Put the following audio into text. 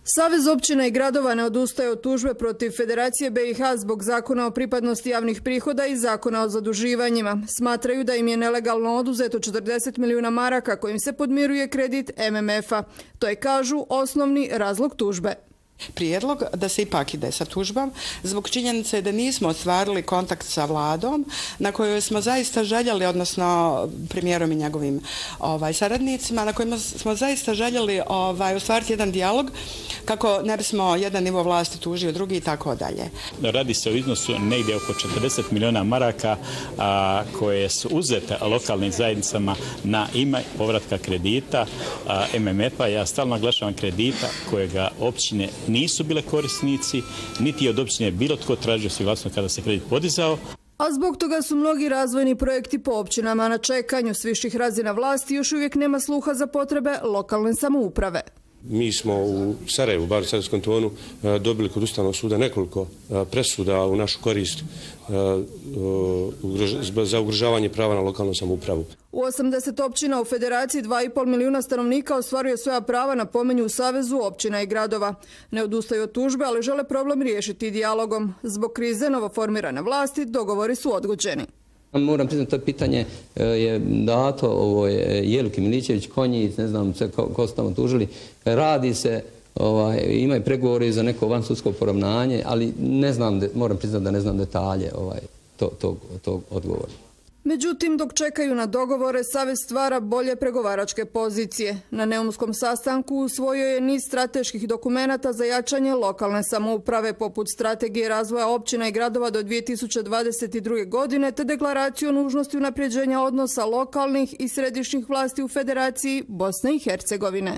Savez općina i gradova ne odustaje od tužbe protiv Federacije BiH zbog zakona o pripadnosti javnih prihoda i zakona o zaduživanjima. Smatraju da im je nelegalno oduzeto 40 milijuna maraka kojim se podmiruje kredit MMF-a. To je, kažu, osnovni razlog tužbe. Prijedlog da se ipak ide sa tužbom zbog činjenice da nismo ostvarili kontakt sa vladom na kojoj smo zaista željeli, odnosno premijerom i njegovim saradnicima, na kojima smo zaista željeli ostvariti jedan dijalog kako ne bismo jedan nivo vlasti tužio drugi i tako dalje. Radi se o iznosu negdje oko 40 milijuna maraka koje su uzete lokalnim zajednicama na ime povratka kredita MMF-a. Ja stalno naglašavam kredita kojega općine nisu bile korisnici, niti od općine bilo tko tražio suglasnost kada se kredit podizao. A zbog toga su mnogi razvojni projekti po općinama na čekanju. S viših razina vlasti još uvijek nema sluha za potrebe lokalne samouprave. Mi smo u Sarajevu, bar u Sarajevom kantonu, dobili kod Ustavnog suda nekoliko presuda u našu korist za ugrožavanje prava na lokalnu samoupravu. U 80 općina u Federaciji 2,5 milijuna stanovnika ostvaruje svoja prava, napominju u Savezu općina i gradova. Ne odustaju od tužbe, ali žele problem riješiti dijalogom. Zbog krize novoformirane vlasti dogovori su odgođeni. Moram priznati, to pitanje je dato Jelki Milićević, Konjic, ne znam ko su tamo tužili. Radi se, imaju pregovori za neko vansudsko poravnanje, ali ne znam, moram priznati da ne znam detalje tog odgovora. Međutim, dok čekaju na dogovore, Savez stvara bolje pregovaračke pozicije. Na Neumskom sastanku usvojio je niz strateških dokumenata za jačanje lokalne samouprave, poput strategije razvoja općina i gradova do 2022. godine, te deklaraciju o nužnosti unapređenja odnosa lokalnih i središnjih vlasti u Federaciji Bosne i Hercegovine.